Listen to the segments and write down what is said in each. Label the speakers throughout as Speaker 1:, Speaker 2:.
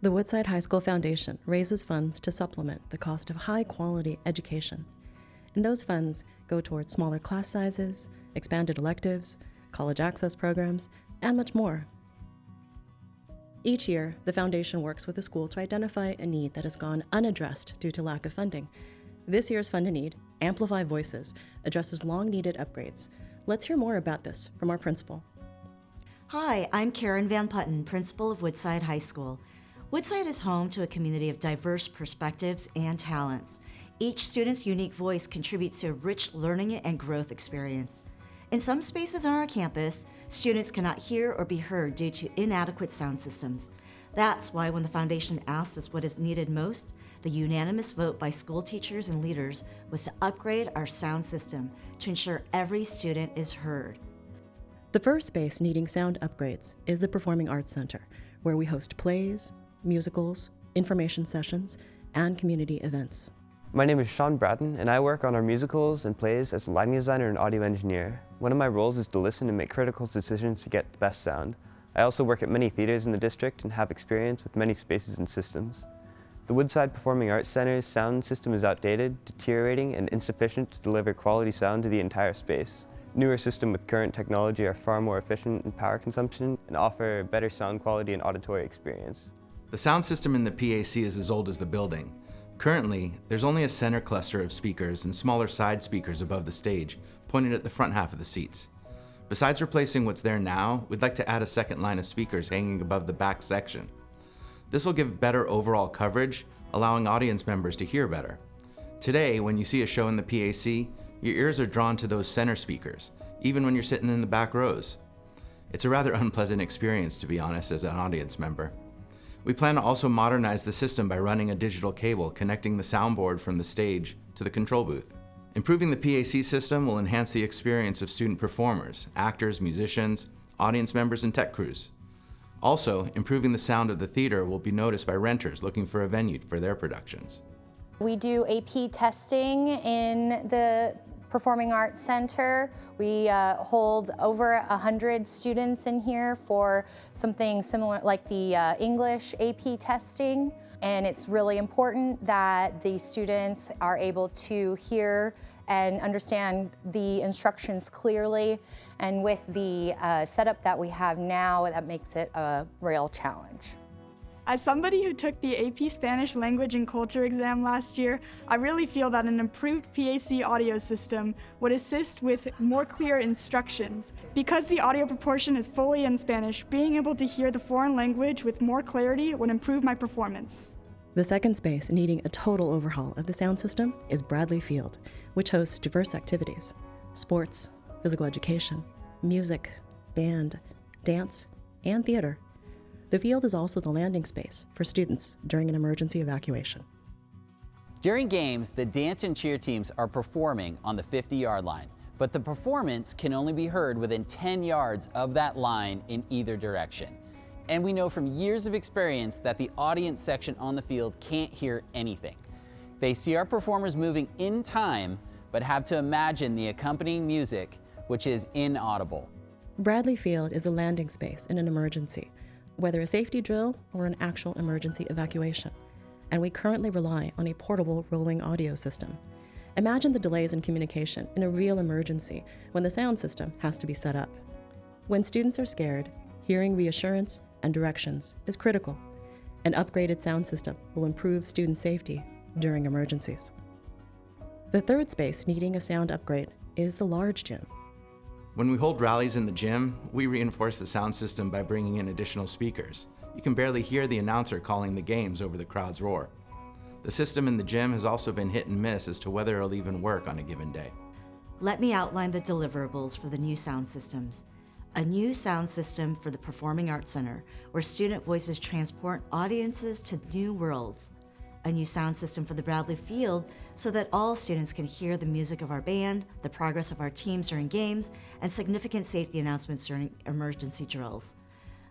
Speaker 1: The Woodside High School Foundation raises funds to supplement the cost of high-quality education. And those funds go towards smaller class sizes, expanded electives, college access programs, and much more. Each year, the foundation works with the school to identify a need that has gone unaddressed due to lack of funding. This year's Fund a Need, Amplify Voices, addresses long-needed upgrades. Let's hear more about this from our principal.
Speaker 2: Hi, I'm Karen Van Putten, principal of Woodside High School. Woodside is home to a community of diverse perspectives and talents. Each student's unique voice contributes to a rich learning and growth experience. In some spaces on our campus, students cannot hear or be heard due to inadequate sound systems. That's why when the foundation asked us what is needed most, the unanimous vote by school teachers and leaders was to upgrade our sound system to ensure every student is heard.
Speaker 1: The first space needing sound upgrades is the Performing Arts Center, where we host plays, musicals, information sessions, and community events.
Speaker 3: My name is Sean Bratton, and I work on our musicals and plays as a lighting designer and audio engineer. One of my roles is to listen and make critical decisions to get the best sound. I also work at many theaters in the district and have experience with many spaces and systems. The Woodside Performing Arts Center's sound system is outdated, deteriorating, and insufficient to deliver quality sound to the entire space. Newer systems with current technology are far more efficient in power consumption and offer better sound quality and auditory experience.
Speaker 4: The sound system in the PAC is as old as the building. Currently, there's only a center cluster of speakers and smaller side speakers above the stage, pointed at the front half of the seats. Besides replacing what's there now, we'd like to add a second line of speakers hanging above the back section. This will give better overall coverage, allowing audience members to hear better. Today, when you see a show in the PAC, your ears are drawn to those center speakers, even when you're sitting in the back rows. It's a rather unpleasant experience, to be honest, as an audience member. We plan to also modernize the system by running a digital cable connecting the soundboard from the stage to the control booth. Improving the PAC system will enhance the experience of student performers, actors, musicians, audience members, and tech crews. Also, improving the sound of the theater will be noticed by renters looking for a venue for their productions.
Speaker 5: We do AP testing in the Performing Arts Center. We hold over 100 students in here for something similar like the English AP testing. And it's really important that the students are able to hear and understand the instructions clearly. And with the setup that we have now, that makes it a real challenge.
Speaker 6: As somebody who took the AP Spanish Language and Culture exam last year, I really feel that an improved PAC audio system would assist with more clear instructions. Because the audio proportion is fully in Spanish, being able to hear the foreign language with more clarity would improve my performance.
Speaker 1: The second space needing a total overhaul of the sound system is Bradley Field, which hosts diverse activities: sports, physical education, music, band, dance, and theater. The field is also the landing space for students during an emergency evacuation.
Speaker 7: During games, the dance and cheer teams are performing on the 50-yard line, but the performance can only be heard within 10 yards of that line in either direction. And we know from years of experience that the audience section on the field can't hear anything. They see our performers moving in time, but have to imagine the accompanying music, which is inaudible.
Speaker 1: Bradley Field is the landing space in an emergency, whether a safety drill or an actual emergency evacuation. And we currently rely on a portable rolling audio system. Imagine the delays in communication in a real emergency when the sound system has to be set up. When students are scared, hearing reassurance and directions is critical. An upgraded sound system will improve student safety during emergencies. The third space needing a sound upgrade is the large gym.
Speaker 4: When we hold rallies in the gym, we reinforce the sound system by bringing in additional speakers. You can barely hear the announcer calling the games over the crowd's roar. The system in the gym has also been hit and miss as to whether it'll even work on a given day.
Speaker 2: Let me outline the deliverables for the new sound systems. A new sound system for the Performing Arts Center, where student voices transport audiences to new worlds. A new sound system for the Bradley Field so that all students can hear the music of our band, the progress of our teams during games, and significant safety announcements during emergency drills.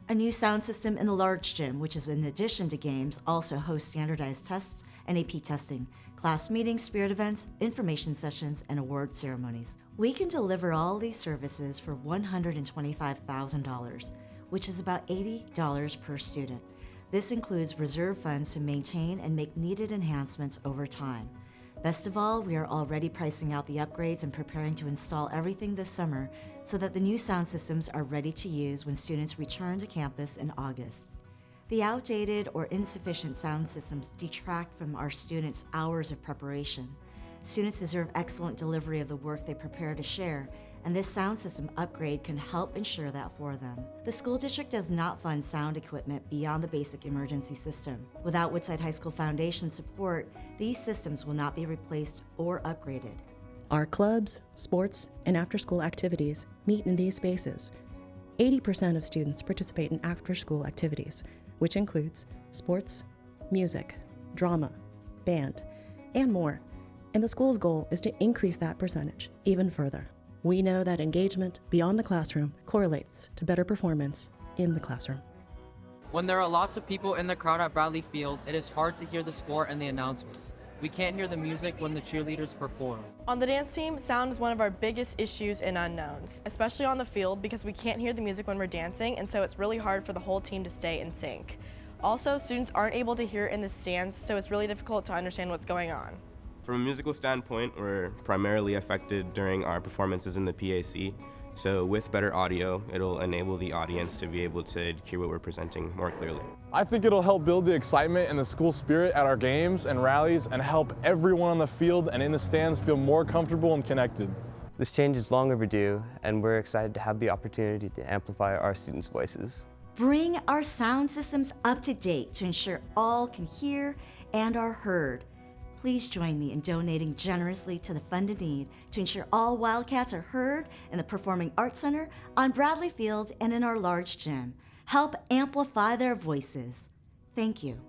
Speaker 2: A new sound system in the large gym, which is in addition to games, also hosts standardized tests and AP testing, class meetings, spirit events, information sessions, and award ceremonies. We can deliver all these services for $125,000, which is about $80 per student. This includes reserve funds to maintain and make needed enhancements over time. Best of all, we are already pricing out the upgrades and preparing to install everything this summer so that the new sound systems are ready to use when students return to campus in August. The outdated or insufficient sound systems detract from our students' hours of preparation. Students deserve excellent delivery of the work they prepare to share, and this sound system upgrade can help ensure that for them. The school district does not fund sound equipment beyond the basic emergency system. Without Woodside High School Foundation support, these systems will not be replaced or upgraded.
Speaker 1: Our clubs, sports, and after-school activities meet in these spaces. 80% of students participate in after-school activities, which includes sports, music, drama, band, and more. And the school's goal is to increase that percentage even further. We know that engagement beyond the classroom correlates to better performance in the classroom.
Speaker 8: When there are lots of people in the crowd at Bradley Field, it is hard to hear the score and the announcements. We can't hear the music when the cheerleaders perform.
Speaker 9: On the dance team, sound is one of our biggest issues and unknowns, especially on the field because we can't hear the music when we're dancing, and so it's really hard for the whole team to stay in sync. Also, students aren't able to hear it in the stands, so it's really difficult to understand what's going on.
Speaker 10: From a musical standpoint, we're primarily affected during our performances in the PAC. So with better audio, it'll enable the audience to be able to hear what we're presenting more clearly.
Speaker 11: I think it'll help build the excitement and the school spirit at our games and rallies and help everyone on the field and in the stands feel more comfortable and connected.
Speaker 3: This change is long overdue, and we're excited to have the opportunity to amplify our students' voices.
Speaker 2: Bring our sound systems up to date to ensure all can hear and are heard. Please join me in donating generously to the Fund a Need to ensure all Wildcats are heard in the Performing Arts Center, on Bradley Field, and in our large gym. Help amplify their voices. Thank you.